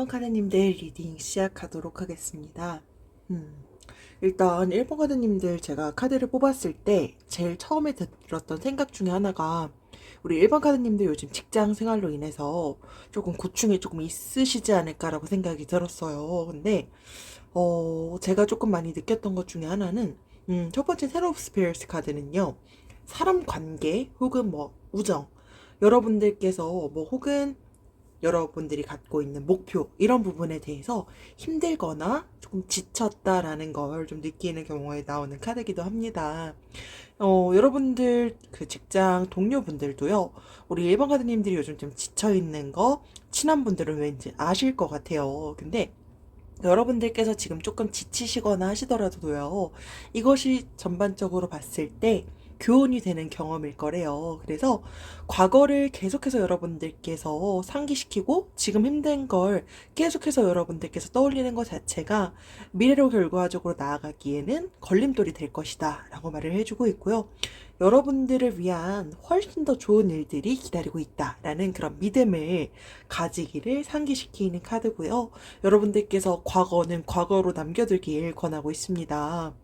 카드님들 리딩 시작하도록 하겠습니다. 일단 1번 카드님들 제가 카드를 뽑았을 때 제일 처음에 들었던 생각 중에 하나가 우리 1번 카드님들 요즘 직장 생활로 인해서 조금 고충이 조금 있으시지 않을까라고 생각이 들었어요. 근데 제가 조금 많이 느꼈던 것 중에 하나는 첫 번째 텐 오브 스피어스 카드는요. 사람 관계 혹은 뭐 우정 여러분들께서 뭐 혹은 여러분들이 갖고 있는 목표 이런 부분에 대해서 힘들거나 조금 지쳤다라는 걸 좀 느끼는 경우에 나오는 카드이기도 합니다. 여러분들 그 직장 동료분들도요. 우리 일반 카드님들이 요즘 좀 지쳐 있는 거 친한 분들은 왠지 아실 것 같아요. 근데 여러분들께서 지금 조금 지치시거나 하시더라도요, 이것이 전반적으로 봤을 때 교훈이 되는 경험일 거래요. 그래서 과거를 계속해서 여러분들께서 상기시키고 지금 힘든 걸 계속해서 여러분들께서 떠올리는 것 자체가 미래로 결과적으로 나아가기에는 걸림돌이 될 것이다 라고 말을 해주고 있고요. 여러분들을 위한 훨씬 더 좋은 일들이 기다리고 있다라는 그런 믿음을 가지기를 상기시키는 카드고요. 여러분들께서 과거는 과거로 남겨두길 권하고 있습니다.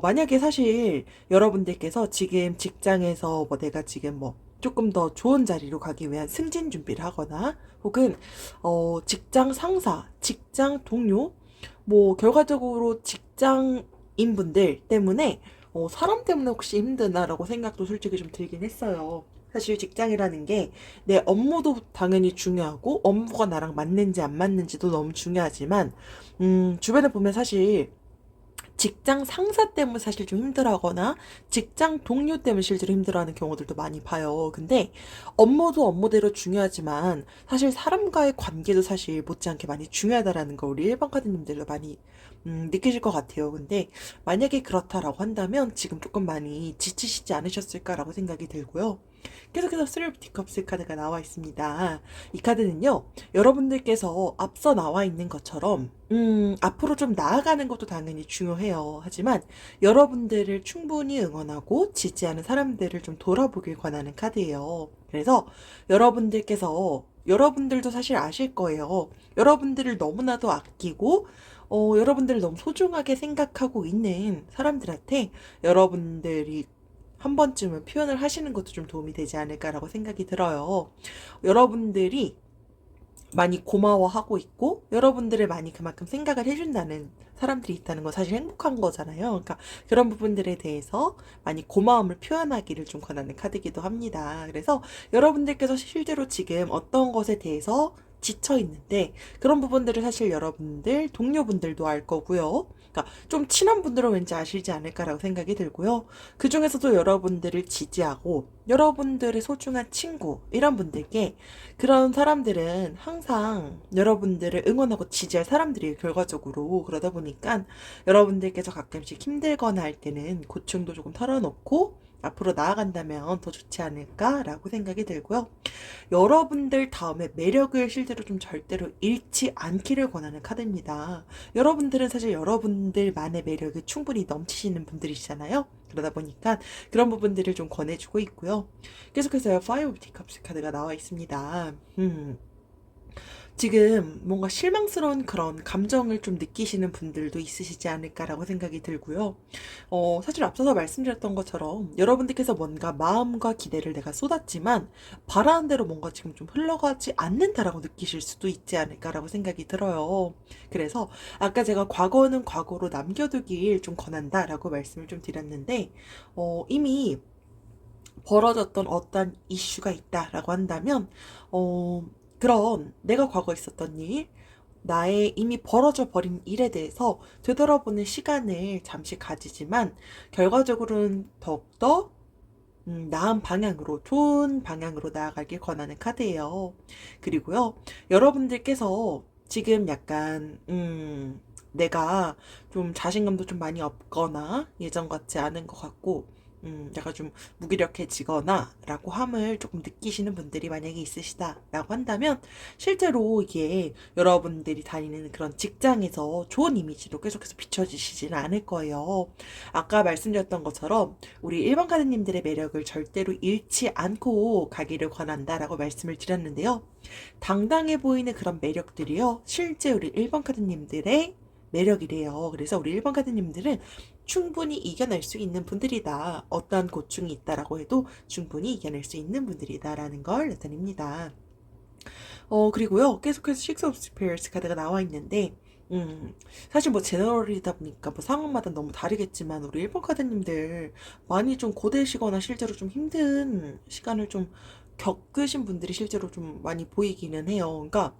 만약에 사실 여러분들께서 지금 직장에서 뭐 내가 지금 뭐 조금 더 좋은 자리로 가기 위한 승진 준비를 하거나 혹은 직장 상사, 직장 동료, 뭐 결과적으로 직장인분들 때문에 사람 때문에 혹시 힘드나라고 생각도 솔직히 좀 들긴 했어요. 사실 직장이라는 게 내 업무도 당연히 중요하고 업무가 나랑 맞는지 안 맞는지도 너무 중요하지만 주변에 보면 사실 직장 상사 때문에 사실 좀 힘들어하거나 직장 동료 때문에 실제로 힘들어하는 경우들도 많이 봐요. 근데 업무도 업무대로 중요하지만 사실 사람과의 관계도 사실 못지않게 많이 중요하다라는 걸 우리 일반 카드님들도 많이 느끼실 것 같아요. 근데 만약에 그렇다라고 한다면 지금 조금 많이 지치시지 않으셨을까라고 생각이 들고요. 계속해서 쓰리 오브 디컵스 카드가 나와 있습니다. 이 카드는요, 여러분들께서 앞서 나와 있는 것처럼, 앞으로 좀 나아가는 것도 당연히 중요해요. 하지만 여러분들을 충분히 응원하고 지지하는 사람들을 좀 돌아보길 권하는 카드예요. 그래서 여러분들께서, 여러분들도 사실 아실 거예요. 여러분들을 너무나도 아끼고, 여러분들을 너무 소중하게 생각하고 있는 사람들한테 여러분들이 한 번쯤은 표현을 하시는 것도 좀 도움이 되지 않을까라고 생각이 들어요. 여러분들이 많이 고마워하고 있고 여러분들을 많이 그만큼 생각을 해준다는 사람들이 있다는 건 사실 행복한 거잖아요. 그러니까 그런 부분들에 대해서 많이 고마움을 표현하기를 좀 권하는 카드이기도 합니다. 그래서 여러분들께서 실제로 지금 어떤 것에 대해서 지쳐 있는데 그런 부분들을 사실 여러분들 동료분들도 알 거고요. 그러니까 좀 친한 분들은 왠지 아시지 않을까라고 생각이 들고요. 그 중에서도 여러분들을 지지하고 여러분들의 소중한 친구 이런 분들께 그런 사람들은 항상 여러분들을 응원하고 지지할 사람들이 결과적으로 그러다 보니까 여러분들께서 가끔씩 힘들거나 할 때는 고충도 조금 털어놓고 앞으로 나아간다면 더 좋지 않을까라고 생각이 들고요. 여러분들 다음에 매력을 실제로 좀 절대로 잃지 않기를 권하는 카드입니다. 여러분들은 사실 여러분들만의 매력이 충분히 넘치시는 분들이시잖아요. 그러다 보니까 그런 부분들을 좀 권해주고 있고요. 계속해서 파이브 오브 디컵스 카드가 나와 있습니다. 지금 뭔가 실망스러운 그런 감정을 좀 느끼시는 분들도 있으시지 않을까라고 생각이 들고요. 사실 앞서서 말씀드렸던 것처럼 여러분들께서 뭔가 마음과 기대를 내가 쏟았지만 바라는 대로 뭔가 지금 좀 흘러가지 않는다라고 느끼실 수도 있지 않을까라고 생각이 들어요. 그래서 아까 제가 과거는 과거로 남겨두길 좀 권한다라고 말씀을 좀 드렸는데, 이미 벌어졌던 어떤 이슈가 있다라고 한다면, 그런 내가 과거에 있었던 일, 나의 이미 벌어져 버린 일에 대해서 되돌아보는 시간을 잠시 가지지만, 결과적으로는 더욱더 나은 방향으로, 좋은 방향으로 나아가길 권하는 카드예요. 그리고요, 여러분들께서 지금 약간, 내가 좀 자신감도 좀 많이 없거나 예전 같지 않은 것 같고, 약간 좀 무기력해지거나 라고 함을 조금 느끼시는 분들이 만약에 있으시다라고 한다면 실제로 이게 여러분들이 다니는 그런 직장에서 좋은 이미지로 계속해서 비춰지시지는 않을 거예요. 아까 말씀드렸던 것처럼 우리 일반 가드님들의 매력을 절대로 잃지 않고 가기를 권한다라고 말씀을 드렸는데요. 당당해 보이는 그런 매력들이요. 실제 우리 일반 카드님들의 매력이래요. 그래서 우리 일반 카드님들은 충분히 이겨낼 수 있는 분들이다. 어떠한 고충이 있다라고 해도 충분히 이겨낼 수 있는 분들이다라는 걸 나타냅니다. 그리고요. 계속해서 Six of Spears 카드가 나와 있는데, 사실 뭐 제너럴이다 보니까 뭐 상황마다 너무 다르겠지만, 우리 일본 카드님들 많이 좀 고되시거나 실제로 좀 힘든 시간을 좀 겪으신 분들이 실제로 좀 많이 보이기는 해요. 그러니까,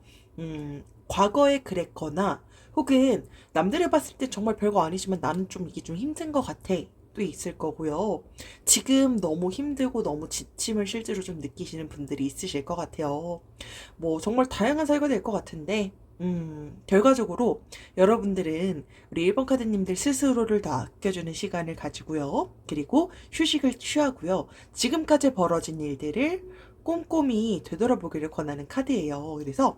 과거에 그랬거나, 혹은 남들이 봤을 때 정말 별거 아니지만 나는 좀 이게 좀 힘든 것 같아. 또 있을 거고요. 지금 너무 힘들고 너무 지침을 실제로 좀 느끼시는 분들이 있으실 것 같아요. 뭐 정말 다양한 사유가 될 것 같은데, 결과적으로 여러분들은 우리 1번 카드님들 스스로를 더 아껴주는 시간을 가지고요. 그리고 휴식을 취하고요. 지금까지 벌어진 일들을 꼼꼼히 되돌아보기를 권하는 카드예요. 그래서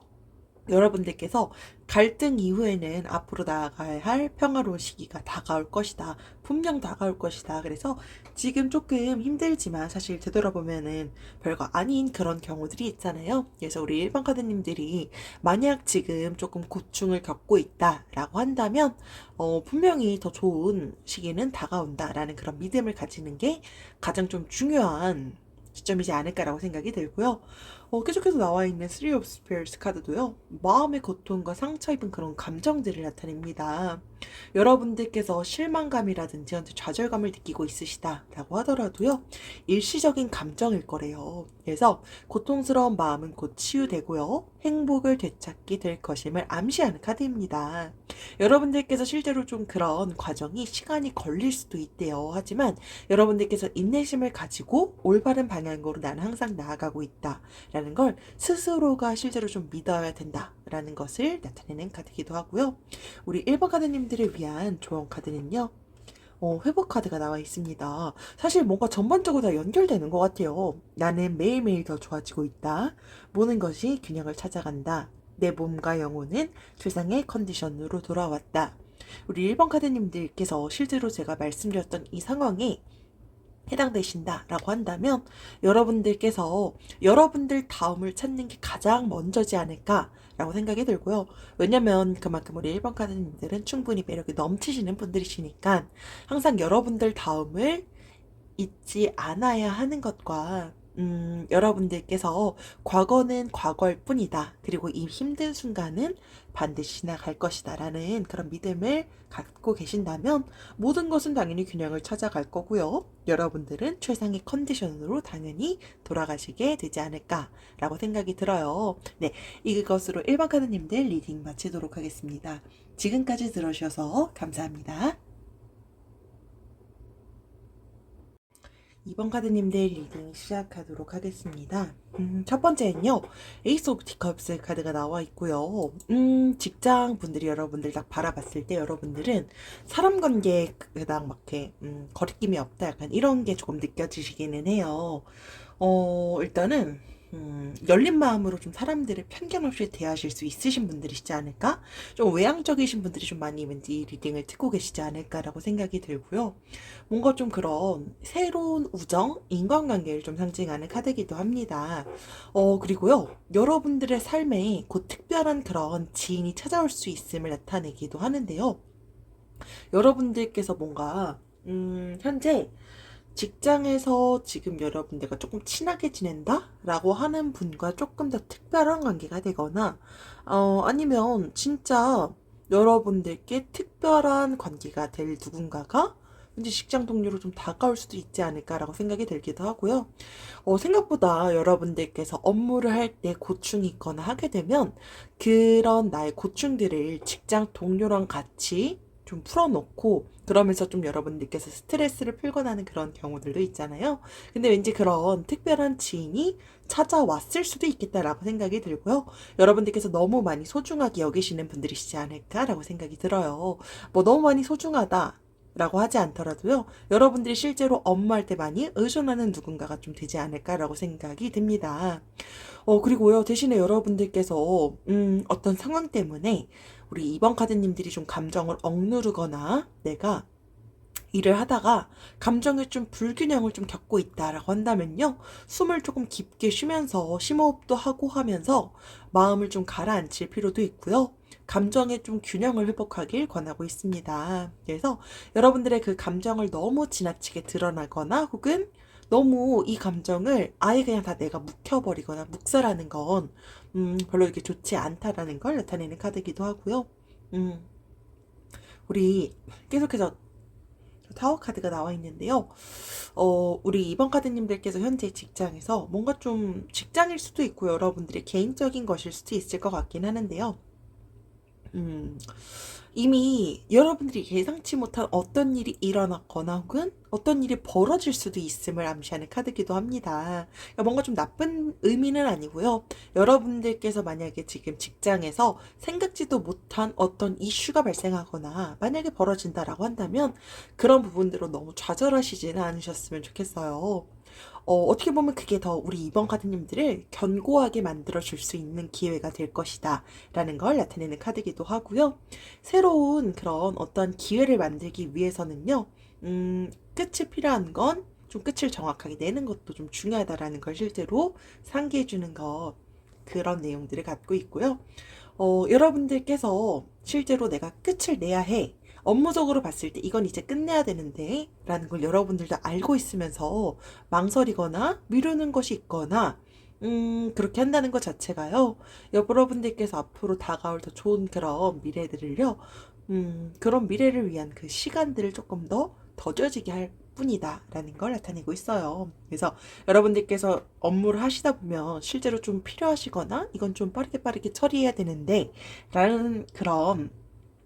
여러분들께서 갈등 이후에는 앞으로 나아가야 할 평화로운 시기가 다가올 것이다. 분명 다가올 것이다. 그래서 지금 조금 힘들지만 사실 되돌아보면은 별거 아닌 그런 경우들이 있잖아요. 그래서 우리 일반 카드님들이 만약 지금 조금 고충을 겪고 있다라고 한다면 분명히 더 좋은 시기는 다가온다라는 그런 믿음을 가지는 게 가장 좀 중요한 시점이지 않을까라고 생각이 들고요. 계속해서 나와 있는 Three of Spears 카드도요. 마음의 고통과 상처 입은 그런 감정들을 나타냅니다. 여러분들께서 실망감이라든지 좌절감을 느끼고 있으시다라고 하더라도요. 일시적인 감정일 거래요. 그래서 고통스러운 마음은 곧 치유되고요. 행복을 되찾게 될 것임을 암시하는 카드입니다. 여러분들께서 실제로 좀 그런 과정이 시간이 걸릴 수도 있대요. 하지만 여러분들께서 인내심을 가지고 올바른 방향으로 나는 항상 나아가고 있다. 라는 걸 스스로가 실제로 좀 믿어야 된다라는 것을 나타내는 카드이기도 하고요. 우리 1번 카드님들을 위한 조언 카드는요. 회복 카드가 나와 있습니다. 사실 뭔가 전반적으로 다 연결되는 것 같아요. 나는 매일매일 더 좋아지고 있다. 모든 것이 균형을 찾아간다. 내 몸과 영혼은 최상의 컨디션으로 돌아왔다. 우리 1번 카드님들께서 실제로 제가 말씀드렸던 이 상황에 해당되신다라고 한다면 여러분들께서 여러분들 다음을 찾는 게 가장 먼저지 않을까라고 생각이 들고요. 왜냐면 그만큼 우리 1번 카드님들은 충분히 매력이 넘치시는 분들이시니까 항상 여러분들 다음을 잊지 않아야 하는 것과 여러분들께서 과거는 과거일 뿐이다. 그리고 이 힘든 순간은 반드시 지나갈 것이다. 라는 그런 믿음을 갖고 계신다면 모든 것은 당연히 균형을 찾아갈 거고요. 여러분들은 최상의 컨디션으로 당연히 돌아가시게 되지 않을까라고 생각이 들어요. 네, 이것으로 1번 카드님들 리딩 마치도록 하겠습니다. 지금까지 들어주셔서 감사합니다. 2번 카드님들 리딩 시작하도록 하겠습니다. 첫 번째는요, 에이스 오브 티컵스 카드가 나와 있고요. 직장 분들이 여러분들 딱 바라봤을 때 여러분들은 사람 관계에 그닥 막 이렇게, 거리낌이 없다. 약간 이런 게 조금 느껴지시기는 해요. 일단은, 열린 마음으로 좀 사람들을 편견 없이 대하실 수 있으신 분들이시지 않을까? 좀 외향적이신 분들이 좀 많이 왠지 리딩을 듣고 계시지 않을까라고 생각이 들고요. 뭔가 좀 그런 새로운 우정, 인간관계를 좀 상징하는 카드이기도 합니다. 그리고요, 여러분들의 삶에 곧 특별한 그런 지인이 찾아올 수 있음을 나타내기도 하는데요. 여러분들께서 뭔가, 현재 직장에서 지금 여러분들과 조금 친하게 지낸다? 라고 하는 분과 조금 더 특별한 관계가 되거나, 아니면 진짜 여러분들께 특별한 관계가 될 누군가가 왠지 직장 동료로 좀 다가올 수도 있지 않을까라고 생각이 들기도 하고요. 생각보다 여러분들께서 업무를 할 때 고충이 있거나 하게 되면 그런 나의 고충들을 직장 동료랑 같이 좀 풀어놓고 그러면서 좀 여러분들께서 스트레스를 풀거나 하는 그런 경우들도 있잖아요. 근데 왠지 그런 특별한 지인이 찾아왔을 수도 있겠다라고 생각이 들고요. 여러분들께서 너무 많이 소중하게 여기시는 분들이시지 않을까라고 생각이 들어요. 뭐 너무 많이 소중하다. 라고 하지 않더라도요, 여러분들이 실제로 업무할 때 많이 의존하는 누군가가 좀 되지 않을까라고 생각이 듭니다. 그리고요, 대신에 여러분들께서, 어떤 상황 때문에 우리 2번 카드님들이 좀 감정을 억누르거나 내가 일을 하다가 감정의 좀 불균형을 좀 겪고 있다라고 한다면요. 숨을 조금 깊게 쉬면서 심호흡도 하고 하면서 마음을 좀 가라앉힐 필요도 있고요. 감정의 좀 균형을 회복하길 권하고 있습니다. 그래서 여러분들의 그 감정을 너무 지나치게 드러나거나 혹은 너무 이 감정을 아예 그냥 다 내가 묵혀버리거나 묵살하는 건 별로 이렇게 좋지 않다라는 걸 나타내는 카드이기도 하고요. 음, 우리 계속해서 타워 카드가 나와 있는데요. 우리 2번 카드님들께서 현재 직장에서 뭔가 좀 직장일 수도 있고 여러분들의 개인적인 것일 수도 있을 것 같긴 하는데요. 음, 이미 여러분들이 예상치 못한 어떤 일이 일어났거나 혹은 어떤 일이 벌어질 수도 있음을 암시하는 카드기도 합니다. 그러니까 뭔가 좀 나쁜 의미는 아니고요. 여러분들께서 만약에 지금 직장에서 생각지도 못한 어떤 이슈가 발생하거나 만약에 벌어진다라고 한다면 그런 부분들로 너무 좌절하시지는 않으셨으면 좋겠어요. 어떻게 보면 그게 더 우리 2번 카드님들을 견고하게 만들어줄 수 있는 기회가 될 것이다 라는 걸 나타내는 카드이기도 하고요. 새로운 그런 어떤 기회를 만들기 위해서는요, 끝이 필요한 건 좀 끝을 정확하게 내는 것도 좀 중요하다라는 걸 실제로 상기해주는 것, 그런 내용들을 갖고 있고요. 여러분들께서 실제로 내가 끝을 내야 해. 업무적으로 봤을 때 이건 이제 끝내야 되는데 라는 걸 여러분들도 알고 있으면서 망설이거나 미루는 것이 있거나 그렇게 한다는 것 자체가요. 여러분들께서 앞으로 다가올 더 좋은 그런 미래들을요. 그런 미래를 위한 그 시간들을 조금 더 더뎌지게 할 뿐이다 라는 걸 나타내고 있어요. 그래서 여러분들께서 업무를 하시다 보면 실제로 좀 필요하시거나 이건 좀 빠르게 처리해야 되는데 라는 그런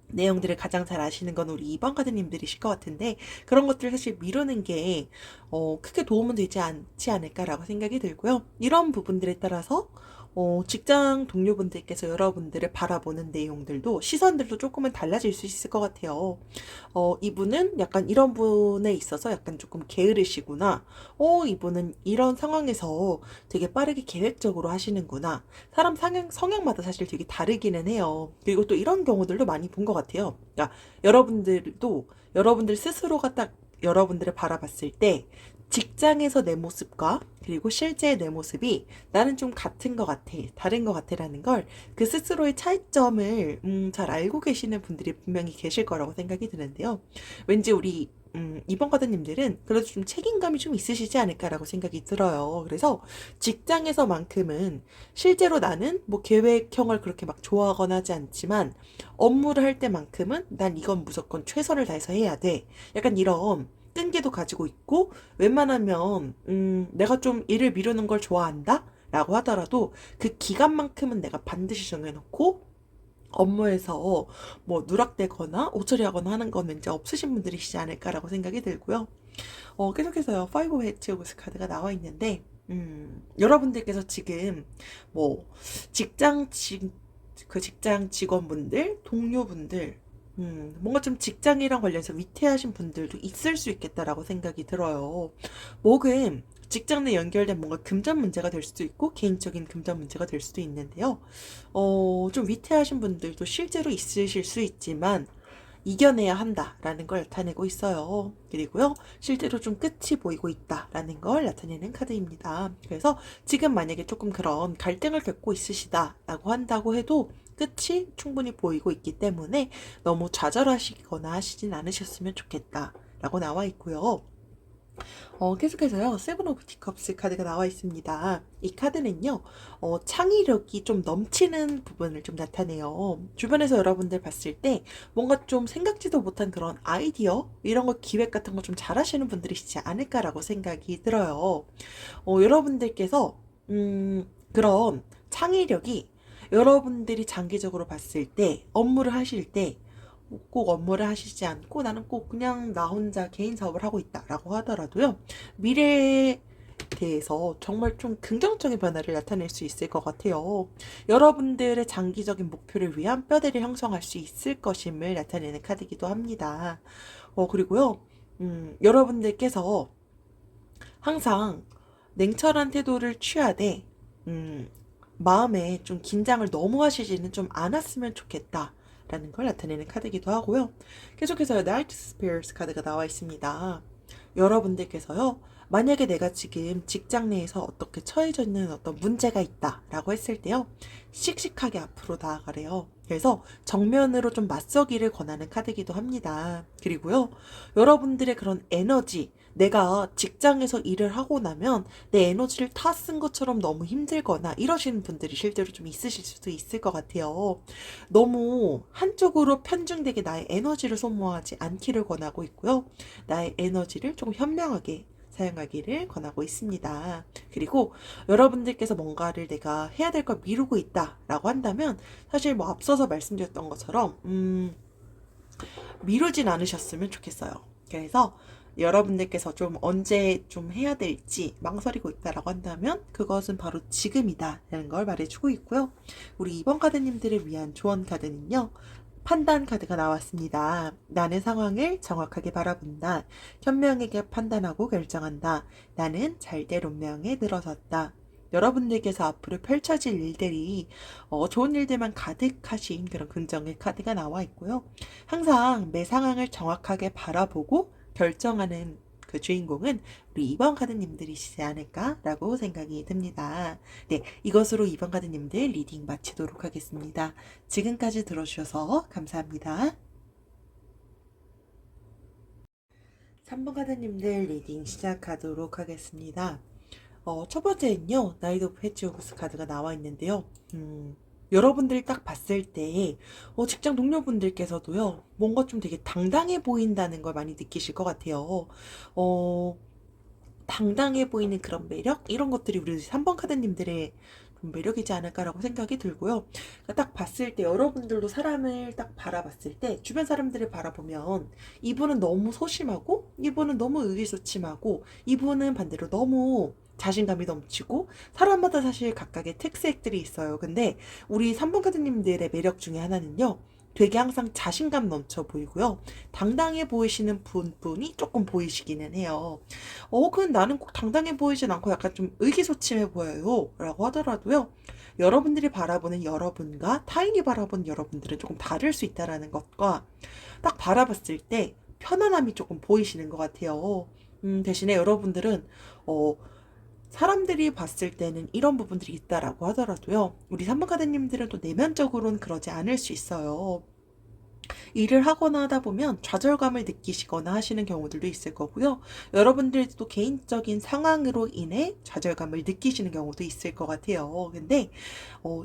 내용들을 가장 잘 아시는 건 우리 2번 카드님들이실 것 같은데 그런 것들을 사실 미루는 게 크게 도움은 되지 않지 않을까라고 생각이 들고요. 이런 부분들에 따라서 직장 동료분들께서 여러분들을 바라보는 내용들도 시선들도 조금은 달라질 수 있을 것 같아요. 이분은 약간 이런 분에 있어서 약간 조금 게으르시구나. 이분은 이런 상황에서 되게 빠르게 계획적으로 하시는구나. 사람 성향마다 사실 되게 다르기는 해요. 그리고 또 이런 경우들도 많이 본 것 같아요. 그러니까 여러분들도 여러분들 스스로가 딱 여러분들을 바라봤을 때 직장에서 내 모습과 그리고 실제의 내 모습이 나는 좀 같은 것 같아, 다른 것 같아라는 걸 그 스스로의 차이점을 잘 알고 계시는 분들이 분명히 계실 거라고 생각이 드는데요. 왠지 우리 2번 카드님들은 그래도 좀 책임감이 좀 있으시지 않을까라고 생각이 들어요. 그래서 직장에서만큼은 실제로 나는 뭐 계획형을 그렇게 막 좋아하거나 하지 않지만 업무를 할 때만큼은 난 이건 무조건 최선을 다해서 해야 돼. 약간 이런 끈기도 가지고 있고 웬만하면 내가 좀 일을 미루는 걸 좋아한다? 라고 하더라도 그 기간만큼은 내가 반드시 정해놓고 업무에서 뭐 누락되거나 오처리하거나 하는 건 왠지 없으신 분들이시지 않을까라고 생각이 들고요. 계속해서요. 5 헤치 오브스 카드가 나와 있는데 여러분들께서 지금 뭐 직장 그 직장 직원분들, 동료분들 뭔가 좀 직장이랑 관련해서 위태하신 분들도 있을 수 있겠다라고 생각이 들어요. 혹은 직장 내 연결된 뭔가 금전 문제가 될 수도 있고 개인적인 금전 문제가 될 수도 있는데요. 좀 위태하신 분들도 실제로 있으실 수 있지만 이겨내야 한다라는 걸 나타내고 있어요. 그리고요, 실제로 좀 끝이 보이고 있다라는 걸 나타내는 카드입니다. 그래서 지금 만약에 조금 그런 갈등을 겪고 있으시다라고 한다고 해도 끝이 충분히 보이고 있기 때문에 너무 좌절하시거나 하시진 않으셨으면 좋겠다라고 나와 있고요. 계속해서요, 세븐 오브 티컵스 카드가 나와 있습니다. 이 카드는요, 창의력이 좀 넘치는 부분을 좀 나타내요. 주변에서 여러분들 봤을 때 뭔가 좀 생각지도 못한 그런 아이디어, 이런 거 기획 같은 거 좀 잘하시는 분들이시지 않을까라고 생각이 들어요. 여러분들께서, 그런 창의력이 여러분들이 장기적으로 봤을 때, 업무를 하실 때, 꼭 업무를 하시지 않고 나는 꼭 그냥 나 혼자 개인 사업을 하고 있다라고 하더라도요. 미래에 대해서 정말 좀 긍정적인 변화를 나타낼 수 있을 것 같아요. 여러분들의 장기적인 목표를 위한 뼈대를 형성할 수 있을 것임을 나타내는 카드이기도 합니다. 그리고요, 여러분들께서 항상 냉철한 태도를 취하되, 음, 마음에 좀 긴장을 너무 하시지는 좀 않았으면 좋겠다. 라는 걸 나타내는 카드이기도 하고요. 계속해서 나이트 스피어스 카드가 나와 있습니다. 여러분들께서요, 만약에 내가 지금 직장 내에서 어떻게 처해져 있는 어떤 문제가 있다라고 했을 때요, 씩씩하게 앞으로 나아가래요. 그래서 정면으로 좀 맞서기를 권하는 카드이기도 합니다. 그리고요, 여러분들의 그런 에너지, 내가 직장에서 일을 하고 나면 내 에너지를 다 쓴 것처럼 너무 힘들거나 이러시는 분들이 실제로 좀 있으실 수도 있을 것 같아요. 너무 한쪽으로 편중되게 나의 에너지를 소모하지 않기를 권하고 있고요. 나의 에너지를 조금 현명하게 사용하기를 권하고 있습니다. 그리고 여러분들께서 뭔가를 내가 해야 될 걸 미루고 있다라고 한다면 사실 뭐 앞서서 말씀드렸던 것처럼 미루진 않으셨으면 좋겠어요. 그래서 여러분들께서 좀 언제 좀 해야 될지 망설이고 있다라고 한다면 그것은 바로 지금이다라는 걸 말해주고 있고요. 우리 2번 카드님들을 위한 조언 카드는요. 판단 카드가 나왔습니다. 나는 상황을 정확하게 바라본다. 현명하게 판단하고 결정한다. 나는 잘될 운명에 늘어섰다. 여러분들께서 앞으로 펼쳐질 일들이 좋은 일들만 가득하신 그런 긍정의 카드가 나와 있고요. 항상 매 상황을 정확하게 바라보고 결정하는 그 주인공은 우리 2번 카드님들이시지 않을까라고 생각이 듭니다. 네, 이것으로 2번 카드님들 리딩 마치도록 하겠습니다. 지금까지 들어주셔서 감사합니다. 3번 카드님들 리딩 시작하도록 하겠습니다. 첫 번째는요, 나이트 오브 헤지오브스 카드가 나와 있는데요. 여러분들 딱 봤을 때, 직장 동료분들께서도요, 뭔가 좀 되게 당당해 보인다는 걸 많이 느끼실 것 같아요. 당당해 보이는 그런 매력? 이런 것들이 우리 3번 카드님들의 좀 매력이지 않을까라고 생각이 들고요. 그러니까 딱 봤을 때 여러분들도 사람을 딱 바라봤을 때 주변 사람들을 바라보면 이분은 너무 소심하고 이분은 너무 의기소침하고 이분은 반대로 너무 자신감이 넘치고 사람마다 사실 각각의 특색들이 있어요. 근데 우리 3번 카드님들의 매력 중에 하나는요. 되게 항상 자신감 넘쳐 보이고요. 당당해 보이시는 분이 조금 보이시기는 해요. 그건 나는 꼭 당당해 보이진 않고 약간 좀 의기소침해 보여요. 라고 하더라도요. 여러분들이 바라보는 여러분과 타인이 바라보는 여러분들은 조금 다를 수 있다라는 것과 딱 바라봤을 때 편안함이 조금 보이시는 것 같아요. 대신에 여러분들은, 사람들이 봤을 때는 이런 부분들이 있다라고 하더라도요. 우리 3번 카드님들은 또 내면적으로는 그러지 않을 수 있어요. 일을 하거나 하다 보면 좌절감을 느끼시거나 하시는 경우들도 있을 거고요. 여러분들도 개인적인 상황으로 인해 좌절감을 느끼시는 경우도 있을 것 같아요. 근데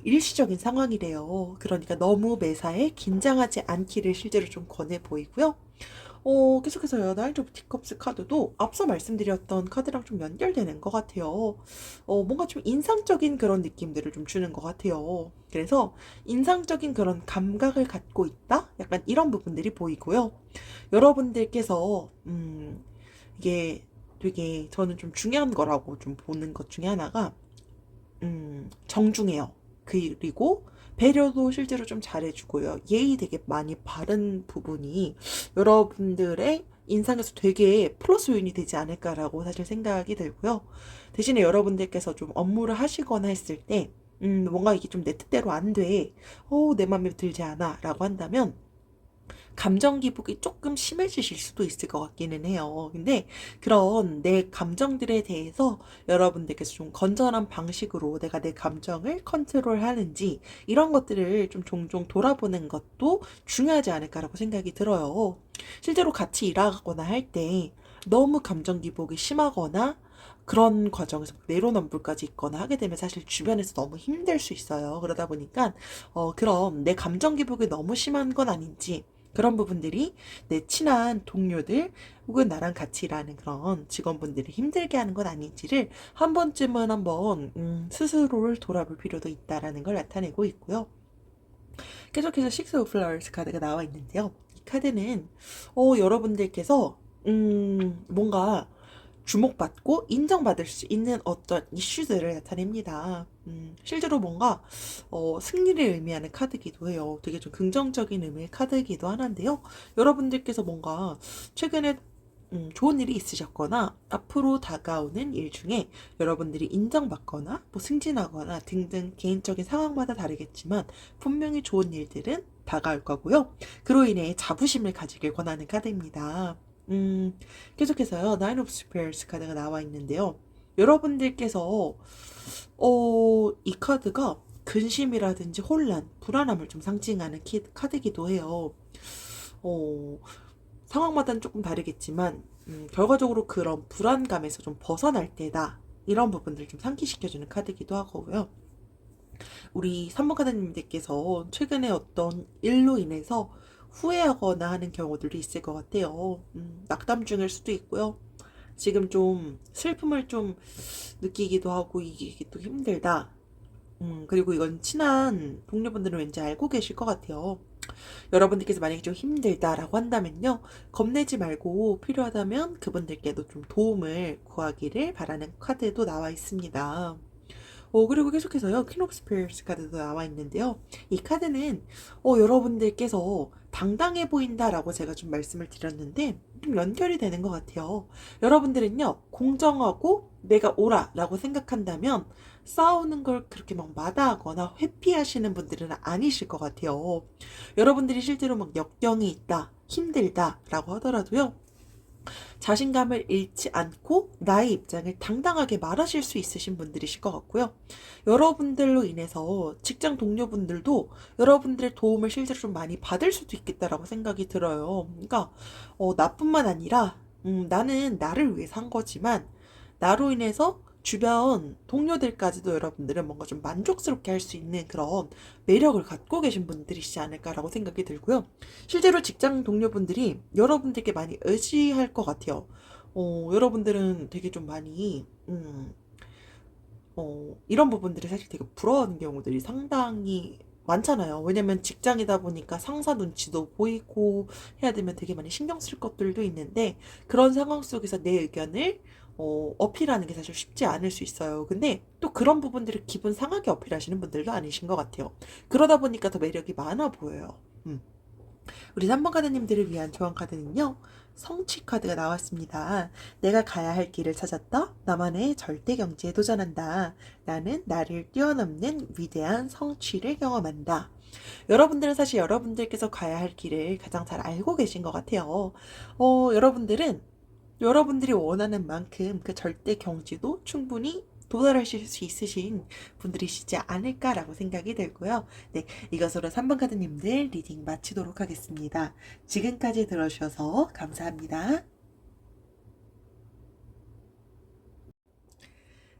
일시적인 상황이래요. 그러니까 너무 매사에 긴장하지 않기를 실제로 좀 권해 보이고요. 계속해서 나이트 오브 티컵스 카드도 앞서 말씀드렸던 카드랑 좀 연결되는 것 같아요. 뭔가 좀 인상적인 그런 느낌들을 좀 주는 것 같아요. 그래서 인상적인 그런 감각을 갖고 있다? 약간 이런 부분들이 보이고요. 여러분들께서, 이게 되게 저는 좀 중요한 거라고 좀 보는 것 중에 하나가, 정중해요. 그리고 배려도 실제로 좀 잘해주고요. 예의 되게 많이 바른 부분이 여러분들의 인상에서 되게 플러스 요인이 되지 않을까라고 사실 생각이 들고요. 대신에 여러분들께서 좀 업무를 하시거나 했을 때, 뭔가 이게 좀 내 뜻대로 안 돼. 내 맘에 들지 않아. 라고 한다면, 감정 기복이 조금 심해지실 수도 있을 것 같기는 해요. 근데 그런 내 감정들에 대해서 여러분들께서 좀 건전한 방식으로 내가 내 감정을 컨트롤하는지 이런 것들을 좀 종종 돌아보는 것도 중요하지 않을까라고 생각이 들어요. 실제로 같이 일하거나 할 때 너무 감정 기복이 심하거나 그런 과정에서 내로남불까지 있거나 하게 되면 사실 주변에서 너무 힘들 수 있어요. 그러다 보니까 그럼 내 감정 기복이 너무 심한 건 아닌지 그런 부분들이 내 친한 동료들 혹은 나랑 같이 일하는 그런 직원분들이 힘들게 하는 건 아닌지를 한 번쯤은 한번 스스로를 돌아볼 필요도 있다라는 걸 나타내고 있고요. 계속해서 식스 오브 플라워스 카드가 나와 있는데요. 이 카드는 여러분들께서 뭔가 주목받고 인정받을 수 있는 어떤 이슈들을 나타냅니다. 실제로 뭔가 승리를 의미하는 카드이기도 해요. 되게 좀 긍정적인 의미의 카드이기도 하는데요. 여러분들께서 뭔가 최근에 좋은 일이 있으셨거나 앞으로 다가오는 일 중에 여러분들이 인정받거나 뭐 승진하거나 등등 개인적인 상황마다 다르겠지만 분명히 좋은 일들은 다가올 거고요. 그로 인해 자부심을 가지길 권하는 카드입니다. 계속해서요. 나인 오브 스페어스 카드가 나와 있는데요. 여러분들께서 이 카드가 근심이라든지 혼란, 불안함을 좀 상징하는 카드이기도 해요. 어, 상황마다는 조금 다르겠지만 결과적으로 그런 불안감에서 좀 벗어날 때다. 이런 부분들 좀 상기시켜주는 카드이기도 하고요. 우리 산모가다님들께서 최근에 어떤 일로 인해서 후회하거나 하는 경우들도 있을 것 같아요. 낙담 중일 수도 있고요. 지금 좀 슬픔을 좀 느끼기도 하고 이게 또 힘들다. 그리고 이건 친한 동료분들은 왠지 알고 계실 것 같아요. 여러분들께서 만약에 좀 힘들다라고 한다면요. 겁내지 말고 필요하다면 그분들께도 좀 도움을 구하기를 바라는 카드도 나와 있습니다. 그리고 계속해서요. 퀸 오브 스피어스 카드도 나와 있는데요. 이 카드는 여러분들께서 당당해 보인다라고 제가 좀 말씀을 드렸는데 좀 연결이 되는 것 같아요. 여러분들은요. 공정하고 내가 옳아라고 생각한다면 싸우는 걸 그렇게 막 마다하거나 회피하시는 분들은 아니실 것 같아요. 여러분들이 실제로 막 역경이 있다, 힘들다라고 하더라도요. 자신감을 잃지 않고 나의 입장을 당당하게 말하실 수 있으신 분들이실 것 같고요. 여러분들로 인해서 직장 동료분들도 여러분들의 도움을 실제로 좀 많이 받을 수도 있겠다라고 생각이 들어요. 그러니까 나뿐만 아니라 나는 나를 위해서 한 거지만 나로 인해서 주변 동료들까지도 여러분들은 뭔가 좀 만족스럽게 할 수 있는 그런 매력을 갖고 계신 분들이시지 않을까라고 생각이 들고요. 실제로 직장 동료분들이 여러분들께 많이 의지할 것 같아요. 여러분들은 되게 좀 많이, 이런 부분들이 사실 되게 부러워하는 경우들이 상당히 많잖아요. 왜냐면 직장이다 보니까 상사 눈치도 보이고 해야 되면 되게 많이 신경 쓸 것들도 있는데 그런 상황 속에서 내 의견을 어필하는 게 사실 쉽지 않을 수 있어요. 근데 또 그런 부분들을 기분 상하게 어필하시는 분들도 아니신 것 같아요. 그러다 보니까 더 매력이 많아 보여요. 우리 3번 카드님들을 위한 조언 카드는요. 성취 카드가 나왔습니다. 내가 가야 할 길을 찾았다. 나만의 절대 경지에 도전한다. 나는 나를 뛰어넘는 위대한 성취를 경험한다. 여러분들은 사실 여러분들께서 가야 할 길을 가장 잘 알고 계신 것 같아요. 여러분들은 여러분들이 원하는 만큼 그 절대 경지도 충분히 도달하실 수 있으신 분들이시지 않을까라고 생각이 들고요. 네, 이것으로 3번 카드님들 리딩 마치도록 하겠습니다. 지금까지 들어주셔서 감사합니다.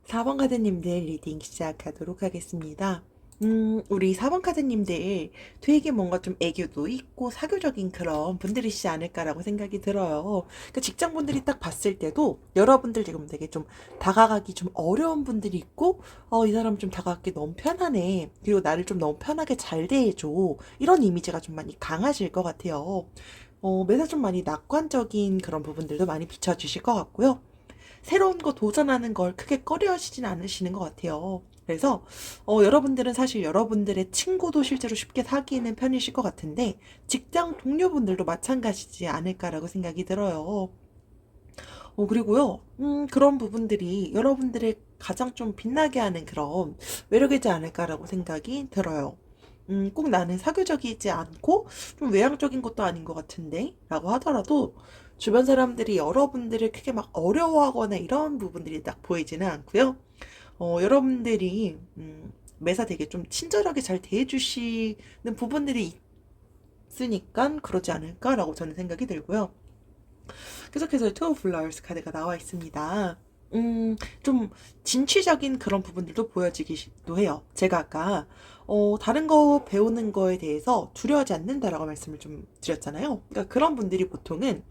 4번 카드님들 리딩 시작하도록 하겠습니다. 우리 4번 카드님들 되게 뭔가 좀 애교도 있고 사교적인 그런 분들이시지 않을까라고 생각이 들어요. 그러니까 직장분들이 딱 봤을 때도 여러분들 지금 되게 좀 다가가기 좀 어려운 분들이 있고, 이 사람 좀 다가가기 너무 편하네. 그리고 나를 좀 너무 편하게 잘 대해줘. 이런 이미지가 좀 많이 강하실 것 같아요. 매사 좀 많이 낙관적인 그런 부분들도 많이 비춰주실 것 같고요. 새로운 거 도전하는 걸 크게 꺼려하시진 않으시는 것 같아요. 그래서 여러분들은 사실 여러분들의 친구도 실제로 쉽게 사귀는 편이실 것 같은데 직장 동료분들도 마찬가지지 않을까라고 생각이 들어요. 그리고요, 그런 부분들이 여러분들의 가장 좀 빛나게 하는 그런 매력이지 않을까라고 생각이 들어요. 꼭 나는 사교적이지 않고 좀 외향적인 것도 아닌 것 같은데 라고 하더라도 주변 사람들이 여러분들을 크게 막 어려워하거나 이런 부분들이 딱 보이지는 않고요. 여러분들이 매사 되게 좀 친절하게 잘 대해주시는 부분들이 있으니까 그러지 않을까라고 저는 생각이 들고요. 계속해서 투어 플라워스 카드가 나와 있습니다. 좀 진취적인 그런 부분들도 보여지기도 해요. 제가 아까 다른 거 배우는 거에 대해서 두려워하지 않는다라고 말씀을 좀 드렸잖아요. 그러니까 그런 분들이 보통은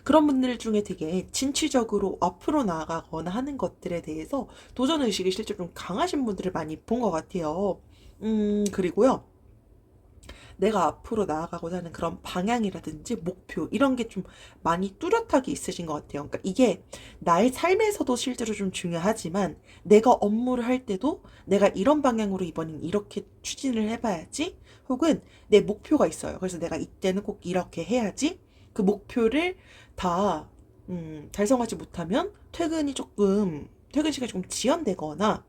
그런 분들 중에 되게 진취적으로 앞으로 나아가거나 하는 것들에 대해서 도전의식이 실제로 좀 강하신 분들을 많이 본 것 같아요. 그리고요. 내가 앞으로 나아가고자 하는 그런 방향이라든지 목표 이런 게 좀 많이 뚜렷하게 있으신 것 같아요. 그러니까 이게 나의 삶에서도 실제로 좀 중요하지만 내가 업무를 할 때도 내가 이런 방향으로 이번엔 이렇게 추진을 해봐야지 혹은 내 목표가 있어요. 그래서 내가 이때는 꼭 이렇게 해야지 그 목표를 다 달성하지 못하면 퇴근 시간이 조금 지연되거나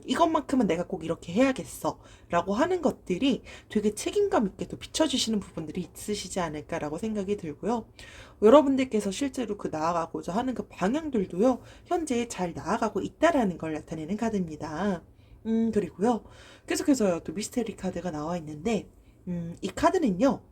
이것만큼은 내가 꼭 이렇게 해야겠어. 라고 하는 것들이 되게 책임감 있게 또 비춰주시는 부분들이 있으시지 않을까라고 생각이 들고요. 여러분들께서 실제로 그 나아가고자 하는 그 방향들도요, 현재 잘 나아가고 있다라는 걸 나타내는 카드입니다. 그리고요, 계속해서요, 또 미스테리 카드가 나와 있는데, 이 카드는요,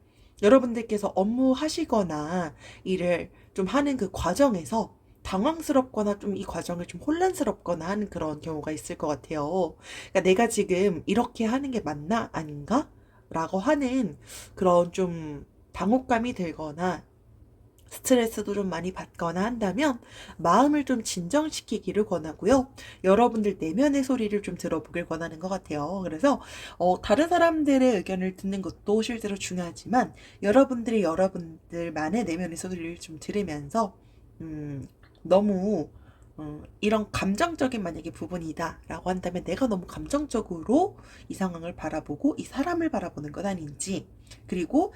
여러분들께서 업무하시거나 일을 좀 하는 그 과정에서 당황스럽거나 좀 이 과정을 좀 혼란스럽거나 하는 그런 경우가 있을 것 같아요. 그러니까 내가 지금 이렇게 하는 게 맞나? 아닌가? 라고 하는 그런 좀 당혹감이 들거나 스트레스도 좀 많이 받거나 한다면 마음을 좀 진정시키기를 권하고요. 여러분들 내면의 소리를 좀 들어보길 권하는 것 같아요. 그래서 다른 사람들의 의견을 듣는 것도 실제로 중요하지만 여러분들이 여러분들만의 내면의 소리를 좀 들으면서 너무 이런 감정적인 만약에 부분이다 라고 한다면 내가 너무 감정적으로 이 상황을 바라보고 이 사람을 바라보는 건 아닌지 그리고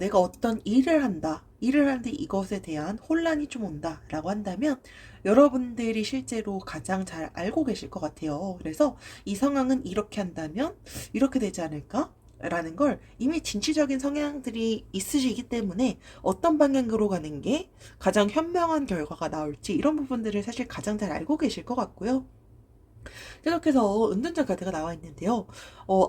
내가 어떤 일을 하는데 이것에 대한 혼란이 좀 온다 라고 한다면 여러분들이 실제로 가장 잘 알고 계실 것 같아요. 그래서 이 상황은 이렇게 한다면 이렇게 되지 않을까? 라는 걸 이미 진취적인 성향들이 있으시기 때문에 어떤 방향으로 가는 게 가장 현명한 결과가 나올지 이런 부분들을 사실 가장 잘 알고 계실 것 같고요. 계속해서 은둔자 카드가 나와 있는데요.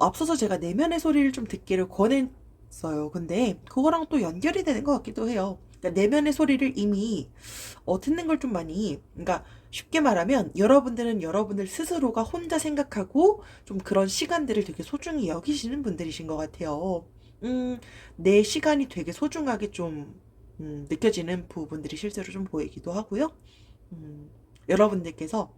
앞서서 제가 내면의 소리를 좀 듣기를 권했어요. 근데 그거랑 또 연결이 되는 것 같기도 해요. 그러니까 내면의 소리를 이미 듣는 걸 좀 많이, 그러니까 쉽게 말하면 여러분들은 여러분들 스스로가 혼자 생각하고 좀 그런 시간들을 되게 소중히 여기시는 분들이신 것 같아요. 내 시간이 되게 소중하게 좀 느껴지는 부분들이 실제로 좀 보이기도 하고요. 여러분들께서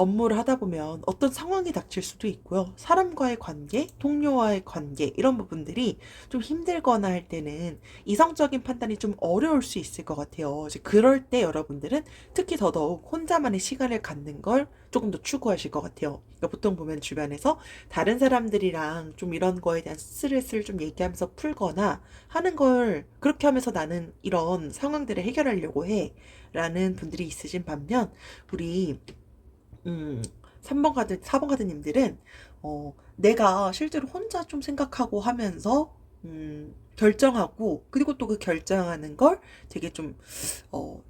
업무를 하다 보면 어떤 상황이 닥칠 수도 있고요. 사람과의 관계, 동료와의 관계, 이런 부분들이 좀 힘들거나 할 때는 이성적인 판단이 좀 어려울 수 있을 것 같아요. 이제 그럴 때 여러분들은 특히 더더욱 혼자만의 시간을 갖는 걸 조금 더 추구하실 것 같아요. 그러니까 보통 보면 주변에서 다른 사람들이랑 좀 이런 거에 대한 스트레스를 좀 얘기하면서 풀거나 하는 걸 그렇게 하면서 나는 이런 상황들을 해결하려고 해. 라는 분들이 있으신 반면, 우리 3번 카드, 4번 카드님들은, 내가 실제로 혼자 좀 생각하고 하면서, 결정하고, 그리고 또 그 결정하는 걸 되게 좀,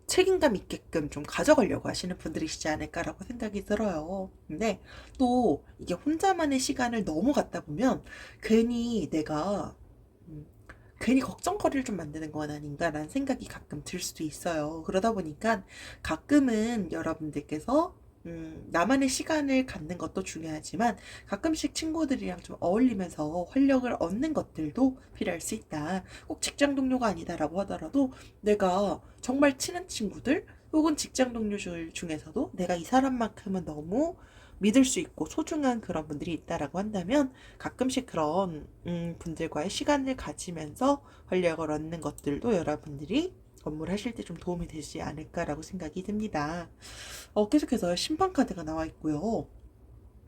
책임감 있게끔 좀 가져가려고 하시는 분들이시지 않을까라고 생각이 들어요. 근데 또 이게 혼자만의 시간을 너무 갖다 보면, 괜히 내가, 음, 괜히 걱정거리를 좀 만드는 건 아닌가라는 생각이 가끔 들 수도 있어요. 그러다 보니까 가끔은 여러분들께서 나만의 시간을 갖는 것도 중요하지만 가끔씩 친구들이랑 좀 어울리면서 활력을 얻는 것들도 필요할 수 있다. 꼭 직장 동료가 아니다라고 하더라도 내가 정말 친한 친구들 혹은 직장 동료들 중에서도 내가 이 사람만큼은 너무 믿을 수 있고 소중한 그런 분들이 있다라고 한다면 가끔씩 그런 분들과의 시간을 가지면서 활력을 얻는 것들도 여러분들이 업무를 하실 때 좀 도움이 되지 않을까라고 생각이 듭니다. 계속해서 심판 카드가 나와 있고요.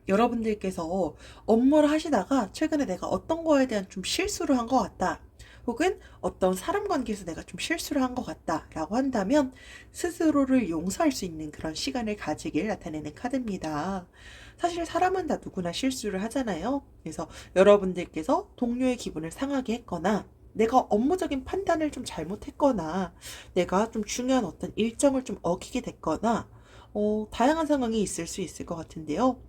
여러분들께서 업무를 하시다가 최근에 내가 어떤 거에 대한 좀 실수를 한 것 같다. 혹은 어떤 사람 관계에서 내가 좀 실수를 한 것 같다라고 한다면 스스로를 용서할 수 있는 그런 시간을 가지길 나타내는 카드입니다. 사실 사람은 다 누구나 실수를 하잖아요. 그래서 여러분들께서 동료의 기분을 상하게 했거나 내가 업무적인 판단을 좀 잘못했거나 내가 좀 중요한 어떤 일정을 좀 어기게 됐거나 다양한 상황이 있을 수 있을 것 같은데요.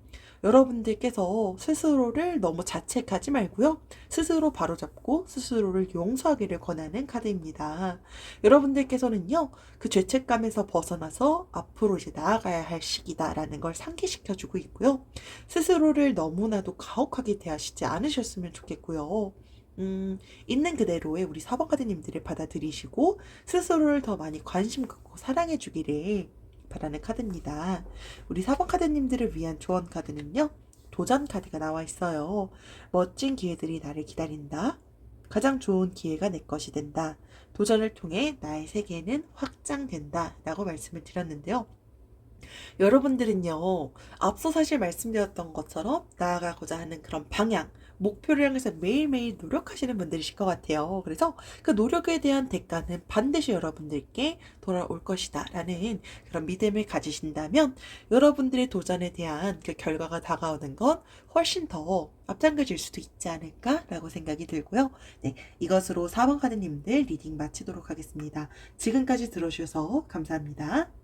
여러분들께서 스스로를 너무 자책하지 말고요. 스스로 바로잡고 스스로를 용서하기를 권하는 카드입니다. 여러분들께서는요, 그 죄책감에서 벗어나서 앞으로 이제 나아가야 할 시기다라는 걸 상기시켜주고 있고요. 스스로를 너무나도 가혹하게 대하시지 않으셨으면 좋겠고요. 있는 그대로의 우리 사번카드님들을 받아들이시고 스스로를 더 많이 관심 갖고 사랑해 주기를 바라는 카드입니다. 우리 4번 카드님들을 위한 조언 카드는요. 도전 카드가 나와 있어요. 멋진 기회들이 나를 기다린다. 가장 좋은 기회가 내 것이 된다. 도전을 통해 나의 세계는 확장된다. 라고 말씀을 드렸는데요. 여러분들은요, 앞서 사실 말씀드렸던 것처럼 나아가고자 하는 그런 방향, 목표를 향해서 매일매일 노력하시는 분들이실 것 같아요. 그래서 그 노력에 대한 대가는 반드시 여러분들께 돌아올 것이다. 라는 그런 믿음을 가지신다면 여러분들의 도전에 대한 그 결과가 다가오는 건 훨씬 더 앞당겨질 수도 있지 않을까라고 생각이 들고요. 네, 이것으로 4번 카드님들 리딩 마치도록 하겠습니다. 지금까지 들어주셔서 감사합니다.